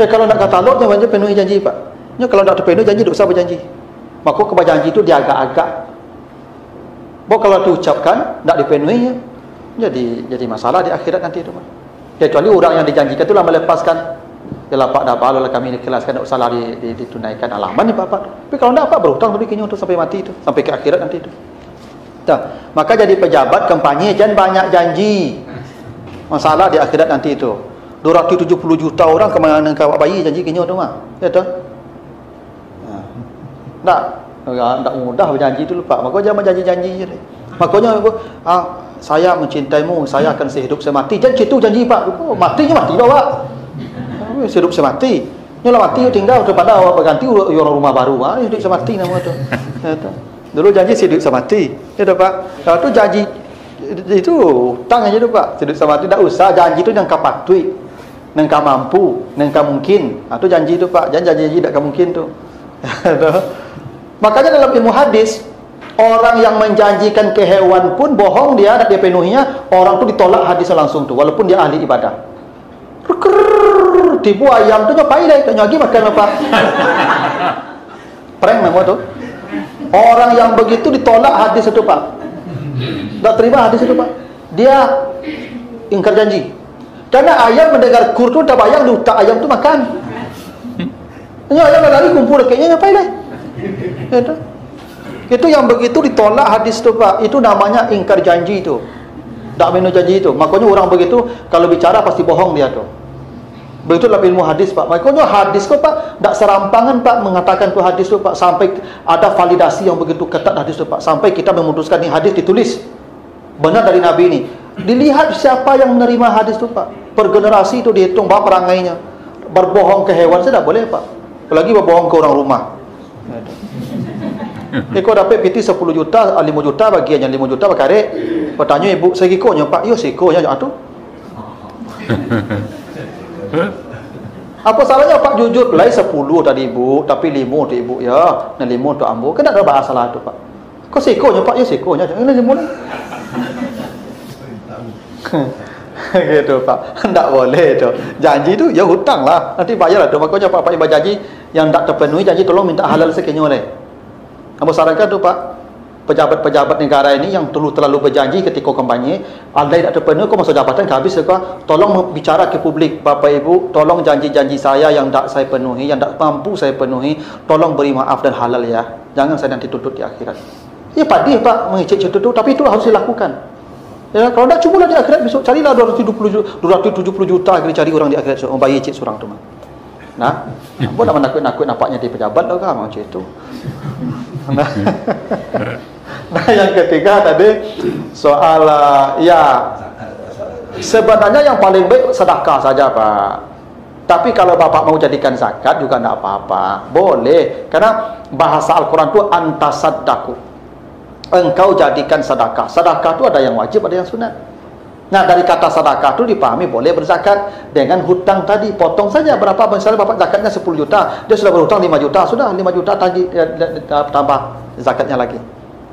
Kalau nak katalog jangan penuhi janji, Pak. Kalau tak terpenuhi janji, tak usah berjanji. Maka kebajanji itu dia agak-agak. Bahawa kalau diucapkan tak dipenuhi, jadi masalah di akhirat nanti itu, Pak. Kecuali orang yang dijanjikan itulah melepaskan. Yalah, Pak, dah bahagilah kami ikhlaskan, tak usahlah ditunaikan alaman ni, Pak. Tapi kalau tak, Pak, berhutang tapi kini untuk sampai mati itu, sampai ke akhirat nanti itu. Maka jadi pejabat kampanye jangan banyak janji. Masalah di akhirat nanti itu. 270 juta orang kemana kawak bayi janji kini tu, Mak. Ya tu. Tak mudah berjanji tu, Pak. Maka jangan janji-janji je. Makanya saya mencintaimu, saya akan sehidup semati. Jangan situ janji, Pak. Matinya mati dah, Pak. Sehidup semati. Nyolah mati tinggal daripada awak berganti orang rumah baru. Hidup semati nama tu. Dulu janji hidup semati. Ya dah, Pak. Kalau tu janji itu hutang aja tu, Pak. Hidup semati tak usah janji tu yang kapatui, yang ka mampu, yang ka mungkin. Itu janji tu, Pak. Jangan janji tak ka mungkin tu. Makanya dalam ilmu hadis, orang yang menjanjikan ke hewan pun bohong dia tak dia penuhinya, orang tu ditolak hadisnya langsung tu walaupun dia ahli ibadah. Tibu ayam tu nyopai dah, tak nyagi makan apa. Prank nama tu. Orang yang begitu ditolak hadis itu, Pak. Tak terima hadis itu, Pak. Dia ingkar janji. Karena ayam mendengar kur tu dah bayang tak ayam tu makan. Ayam lari kumpul kayaknya nyopai dah. Itu yang begitu ditolak hadis tu, Pak. Itu namanya ingkar janji tu. Tak menu janji itu. Makanya orang begitu kalau bicara pasti bohong dia tu. Begitu dalam ilmu hadis, Pak. Makanya hadis tu, Pak, tak serampangan, Pak, mengatakan tu hadis tu, Pak, sampai ada validasi yang begitu ketat hadis tu, Pak. Sampai kita memutuskan ni hadis ditulis benar dari Nabi ni. Dilihat siapa yang menerima hadis tu, Pak. Per generasi tu dihitung berapa perangainya. Berbohong ke hewan saya tak boleh, Pak. Apalagi berbohong ke orang rumah. Kau dapat PT 10 juta, 5 juta bagiannya 5 juta berkarek. Bertanya ibu, segikonya, Pak. Ya, segikonya tu. Apa salahnya, Pak, jujur belai 10 tadi ibu, tapi 5 tu ibu ya, dan 5 tu ambo. Kan tak ada bahasa salah tu, Pak. Kau sekonya, Pak, ya sekonya. Jangan 5 ni. Gitu Pak. Tak boleh tu. Janji tu ya hutang lah. Nanti bayar lah tu. Makanya Pak ibu janji yang tak terpenuhi, janji tolong minta halal sikitnya oleh. Apa sarankan tu Pak? Pejabat-pejabat negara ini yang terlalu berjanji ketika kampanye, ada yang tak terpenuhi, kau masuk jabatan habis kau tolong bicara ke publik, Bapak Ibu, tolong janji-janji saya yang tak saya penuhi, yang tak mampu saya penuhi, tolong beri maaf dan halal ya. Jangan saya nanti tuntut di akhirat. Ya padih Pak mengicik itu, tapi itu harus dilakukan. Ya, kalau tak cubalah di akhirat besok carilah 270 juta kena cari orang di akhirat, oh, bayi cik seorang tu mah. Nah, apa nak menakut-nakut nampaknya di pejabat dah kan macam itu. Nah, yang ketiga tadi soal ya sebenarnya yang paling baik sedekah saja Pak. Tapi kalau Bapak mau jadikan zakat juga tidak apa-apa. Boleh. Karena bahasa Al-Quran itu antasaddaku. Engkau jadikan sedekah. Sedekah itu ada yang wajib, ada yang sunat. Nah, dari kata sedekah itu dipahami boleh berzakat dengan hutang tadi. Potong saja berapa, misalnya Bapak zakatnya 10 juta, dia sudah berhutang 5 juta, sudah 5 juta tadi tambah zakatnya lagi.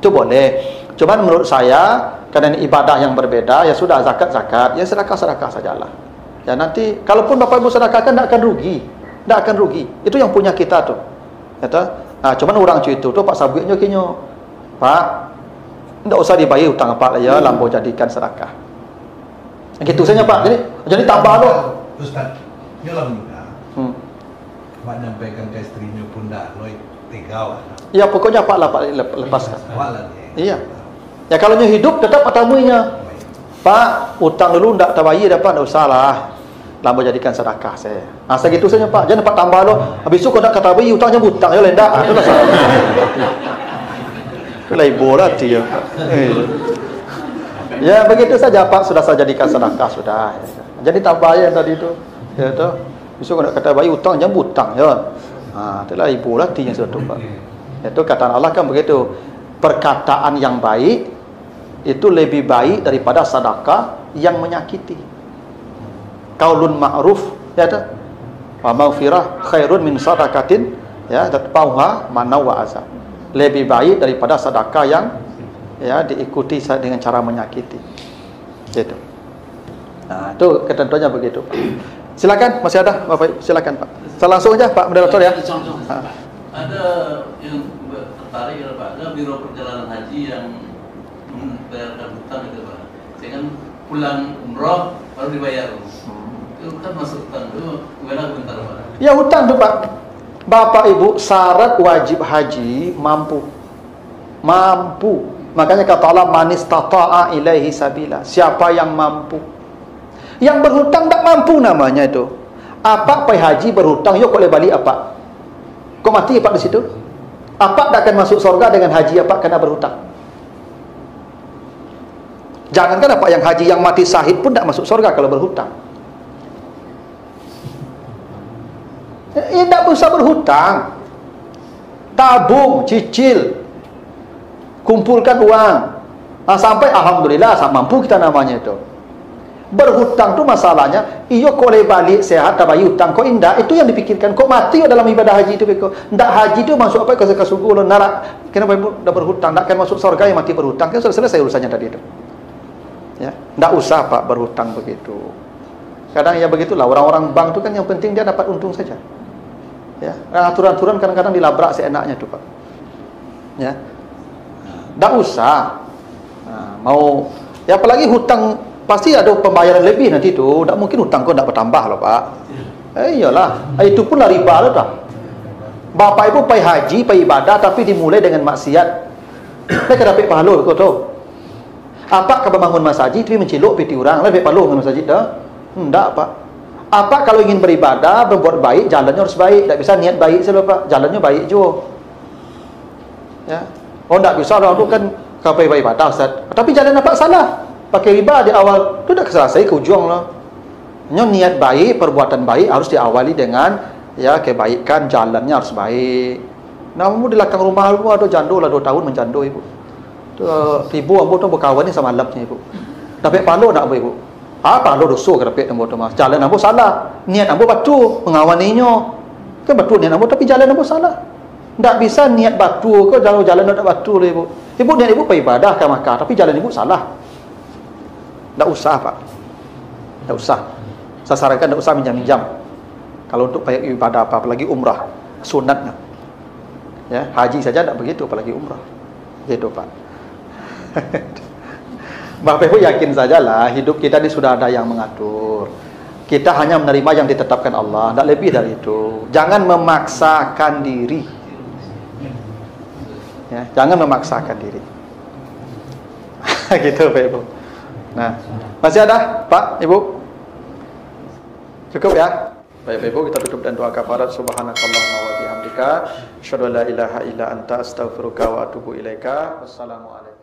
Itu boleh. Cuman menurut saya karena ini ibadah yang berbeda, ya sudah zakat-zakat, ya sedekah-sedekah sajalah. Ya nanti kalaupun Bapak Ibu sedekahkan tidak akan rugi. Tidak akan rugi. Itu yang punya kita tuh. Kata, nah, cuman orang cuy itu tuh Pak sabuknya kinyo. Pak, tidak usah dibayar hutang apa lah ya, lampu jadikan sedekah. Gitu saja Pak. Jadi tambah loh. Ustaz, nyolah juga. Pak nyampaikan ke istrinya pun dah loy tegawat. Ya pokoknya Pak lah Pak lepaskan. Iya. Ya kalau nya hidup tetap atamuinya. Pak, utang dulu ndak tabayar dapat enggak usah lah. Lampu jadikan sedekah saya. Nah, segitu saja Pak. Jangan dapat tambah loh. Habis itu kau nak kata bayar utangnya hutang ya lendak. Ah, itulah salah. Itulah ibu lah dia. Ya begitu saja Pak, sudah saya jadikan sedekah sudah. Jadi tak bayar tadi itu. Ya tu. Besok nak kata bayar hutang jangan hutang ya. Ha, itulah ibu lah yang sudah Pak. Itu kata Allah kan begitu. Perkataan yang baik itu lebih baik daripada sedekah yang menyakiti. Qaulun ma'ruf ya tu. Wa maghfirah khairun min sadaqatin ya tatbauha mana wa azab. Lebih baik daripada sedekah yang ya diikuti dengan cara menyakiti. Gitu. Nah, itu ketentuannya begitu. Silakan, masih ada Bapak, silakan Pak. Saya langsung aja Pak Moderator ya. Ada yang tertarik ya Pak, ada biro perjalanan haji yang membayarkan hutang itu Pak. Sehingga pulang umroh baru dibayar. Itu kan masuk hutang itu gimana komentar Pak? Ya hutang tuh Pak. Bapak Ibu syarat wajib haji mampu. Mampu. Makanya kata Allah manis tata'a ilaihi sabila. Siapa yang mampu. Yang berhutang tak mampu namanya itu. Apa pai haji berhutang, yuk boleh balik apa? Kau mati Pak di situ? Apa tak akan masuk surga dengan haji apa karena berhutang? Jangankan apa yang haji yang mati syahid pun tak masuk surga kalau berhutang. Tak usah berhutang. Tabung, cicil, kumpulkan uang. Nah, sampai alhamdulillah mampu kita namanya itu. Berhutang tu masalahnya, iyo kau boleh balik sehat tak bayar hutang kau indah, itu yang dipikirkan. Kau mati dalam ibadah haji itu kau. Ndak haji tu masuk apa ke surga lo narak. Kenapa ibu dah berhutang? Tak akan masuk surga yang mati berhutang. Kan sudah selesai urusannya tadi itu. Ya, ndak usah Pak berhutang begitu. Kadang ya begitulah orang-orang bank tu kan yang penting dia dapat untung saja. Ya, aturan-aturan kadang-kadang dilabrak seenaknya tu Pak. Ya. Ndak usah. Nah, mau ya apalagi hutang pasti ada pembayaran lebih nanti tu. Tak mungkin hutang kau tak bertambah loh Pak. Iyalah, itu pun lah riba lah dah. Bapak Ibu pergi haji, pergi ibadah tapi dimulai dengan maksiat. Mereka dapat pahala kau tahu. Apa kau bangun masjid tapi menciluk piti orang, dapat pahala dengan masjid dah? Tak Pak. Apa kalau ingin beribadah, berbuat baik, jalannya harus baik. Tak bisa niat baik saja Pak, jalannya baik juga. Ya. Oh tak bisa orang tu kan kau pergi ibadah Ustaz. Tapi jalan apa salah? Pakai riba di awal tu dah selesai ke ujung lah. Niat baik, perbuatan baik harus diawali dengan ya kebaikan, jalannya harus baik. Namun di belakang rumah lu ada jando lah 2 tahun menjando ibu. Tu ibu ambo tu berkawan ni sama lapnya ibu. Dapat palo nak ibu. Palo dosa ke dapat ambo tu mas. Jalan ambo salah. Niat ambo batu mengawaninya. Kan batu niat ambo tapi jalan ambo salah. Tak bisa niat batu ke jalan nak batu lah ibu. Ibu niat ibu pergi ibadah ke Makkah tapi jalan ibu salah. Tak usah Pak. Tidak usah. Saya sarankan tidak usah minjam-minjam. Kalau untuk ibadah apa, apalagi umrah, sunatnya. Ya, haji saja tidak begitu, apalagi umrah. Gitu Pak. Bapak Ibu yakin sajalah, hidup kita ini sudah ada yang mengatur. Kita hanya menerima yang ditetapkan Allah, tidak lebih dari itu. Jangan memaksakan diri. Ya, jangan memaksakan diri. Gitu Pak Ibu. Nah, masih ada Pak Ibu? Cukup ya? Baik Ibu, kita tutup dan doa kafarat. Subhanakallahumma wa bihamdika, asyhadu an la ilaha illa anta, astaghfiruka wa atubu ilaika. Wassalamualaikum.